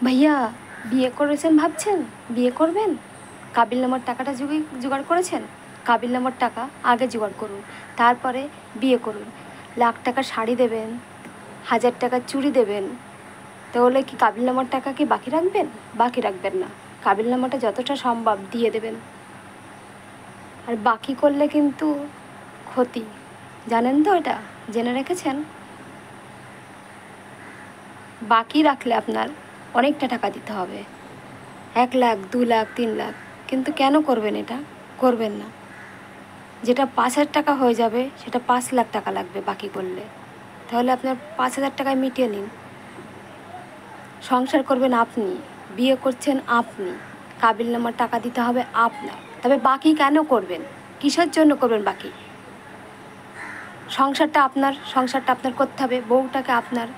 ভাইয়া বিয়ে করেছেন ভাবছেন, বিয়ে করবেন, কাবিলনামার টাকাটা জোগাড় করেছেন? কাবিলনামার টাকা আগে জোগাড় করুন, তারপরে বিয়ে করুন। লাখ টাকার শাড়ি দেবেন, 1000 টাকার চুড়ি দেবেন, তাহলে কি কাবিলনামার টাকা কি বাকি রাখবেন? বাকি রাখবেন না, কাবিলনামাটা যতটা সম্ভব দিয়ে দেবেন। আর বাকি করলে কিন্তু ক্ষতি, জানেন তো? এটা জেনে রেখেছেন? বাকি রাখলে আপনার অনেকটা টাকা দিতে হবে, 1 লাখ, 2 লাখ, 3 লাখ। কিন্তু কেন করবেন এটা? করবেন না। যেটা 5,000 টাকা হয়ে যাবে সেটা 5 লাখ টাকা লাগবে বাকি করলে। তাহলে আপনার 5,000 টাকায় মিটিয়ে নিন। সংসার করবেন আপনি, বিয়ে করছেন আপনি, কাবিলনামার টাকা দিতে হবে আপনার। তবে বাকি কেন করবেন? কিসের জন্য করবেন বাকি? সংসারটা আপনার করতে হবে, বউটাকে আপনার।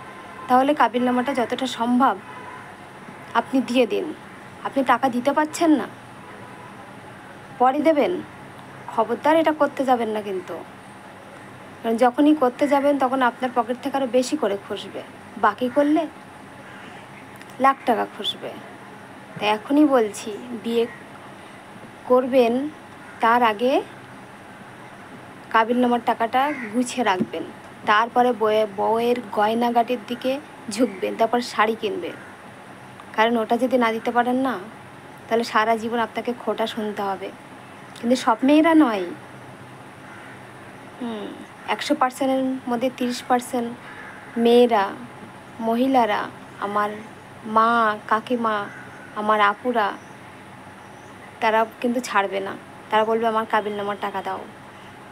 তাহলে কাবিলনামাটা যতটা সম্ভব আপনি দিয়ে দিন। আপনি টাকা দিতে পারছেন না, পরে দেবেন। খবরদার এটা করতে যাবেন না কিন্তু। কারণ যখনই করতে যাবেন তখন আপনার পকেট থেকে আরও বেশি করে খসবে। বাকি করলে লাখ টাকা খসবে। তাই এখনই বলছি, বিয়ে করবেন তার আগে কাবিলনামার টাকাটা গুছিয়ে রাখবেন। তারপরে বউয়ের গয়নাগাটির দিকে ঝুঁকবেন, তারপর শাড়ি কিনবেন। কারণ ওটা যদি না দিতে পারেন না, তাহলে সারা জীবন আপনাকে খোটা শুনতে হবে। কিন্তু সব মেয়েরা নয়। 100%-এর মধ্যে 30% মেয়েরা, মহিলারা, আমার মা, কাকিমা, আমার আপুরা, তারা কিন্তু ছাড়বে না। তারা বলবে আমার কাবিলনামার টাকা দাও।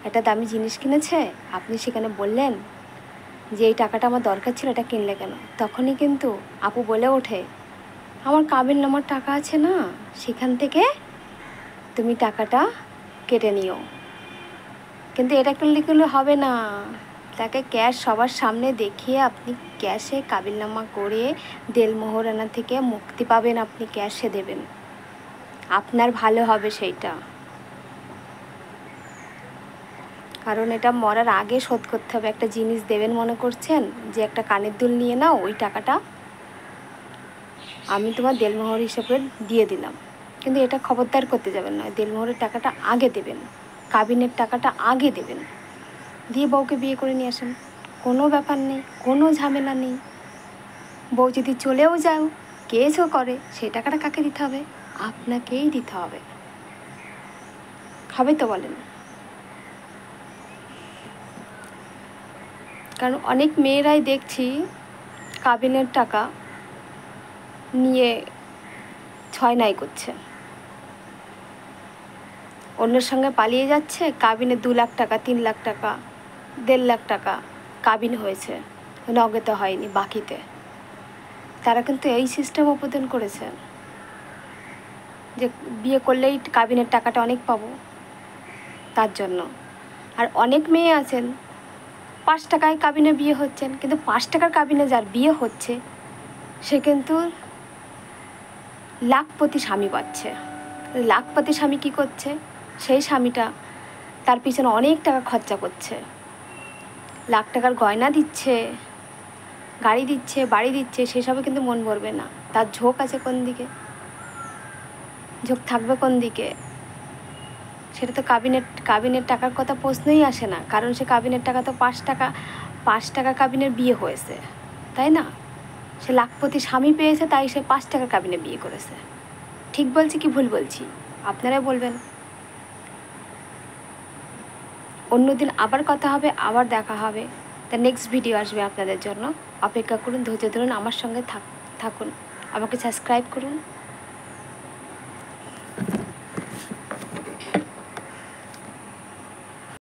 একটা দামি জিনিস কিনেছে, আপনি সেখানে বললেন যে এই টাকাটা আমার দরকার ছিল, এটা কিনলে কেন? তখনই কিন্তু আপু বলে ওঠে, আমার কাবিলনামার টাকা আছে না, সেখান থেকে তুমি টাকাটা কেটে নিও। কিন্তু এটা করলে হবে না। তাকে ক্যাশ সবার সামনে দেখিয়ে আপনি ক্যাশে কাবিলনামা করে দেলমোহরানা থেকে মুক্তি পাবেন, আপনি ক্যাশে দেবেন। আপনার ভালো হবে সেইটা। কারণ এটা মরার আগে শোধ করতে হবে। একটা জিনিস দেবেন মনে করছেন, যে একটা কানের দুল নিয়ে নাও, ওই টাকাটা আমি তোমার দেলমোহর হিসেবে দিয়ে দিলাম। কিন্তু এটা খবরদার করতে যাবেন না। দেলমোহরের টাকাটা আগে দেবেন, কাবিনের টাকাটা আগে দেবেন, দিয়ে বউকে বিয়ে করে নিয়ে আসেন। কোনো ব্যাপার নেই, কোনো ঝামেলা নেই। বউ যদি চলেও যাও, কেসও করে, সেই টাকাটা কাকে দিতে হবে? আপনাকেই দিতে হবে। হবে তো বলেন? কারণ অনেক মেয়েরাই দেখছি কাবিনের টাকা নিয়ে ছয় নাই করছে, অন্যের সঙ্গে পালিয়ে যাচ্ছে। কাবিনে 2 লাখ টাকা, 3 লাখ টাকা, 1.5 লাখ টাকা কাবিন হয়েছে, নগদে হয়নি, বাকিতে। তারা কিন্তু এই সিস্টেম উপদেন করেছে যে বিয়ে করলেই কাবিনের টাকাটা অনেক পাবো, তার জন্য। আর অনেক মেয়ে আছেন 5 টাকায় কাবিনে বিয়ে হচ্ছেন, কিন্তু 5 টাকার কাবিনে যার বিয়ে হচ্ছে সে কিন্তু লাখপতি স্বামী পাচ্ছে। লাখপতি স্বামী কী করছে? সেই স্বামীটা তার পিছনে অনেক টাকা খরচা করছে, লাখ টাকার গয়না দিচ্ছে, গাড়ি দিচ্ছে, বাড়ি দিচ্ছে, সেসবে কিন্তু মন ভরবে না। তার ঝোঁক আছে কোন দিকে? ঝোঁক থাকবে কোন দিকে? সেটা তো কাবিনের টাকার কথা প্রশ্নই আসে না। কারণ সে কাবিনের টাকা তো 5 টাকা কাবিনের বিয়ে হয়েছে, তাই না? সে লাখপতি স্বামী পেয়েছে, তাই সে 5 টাকার কাবিনে বিয়ে করেছে। ঠিক বলছি কি ভুল বলছি? আপনারাই বলবেন। অন্যদিন আবার কথা হবে, আবার দেখা হবে। তা নেক্সট ভিডিও আসবে আপনাদের জন্য। অপেক্ষা করুন, ধৈর্য ধরুন, আমার সঙ্গে থাকুন, আমাকে সাবস্ক্রাইব করুন।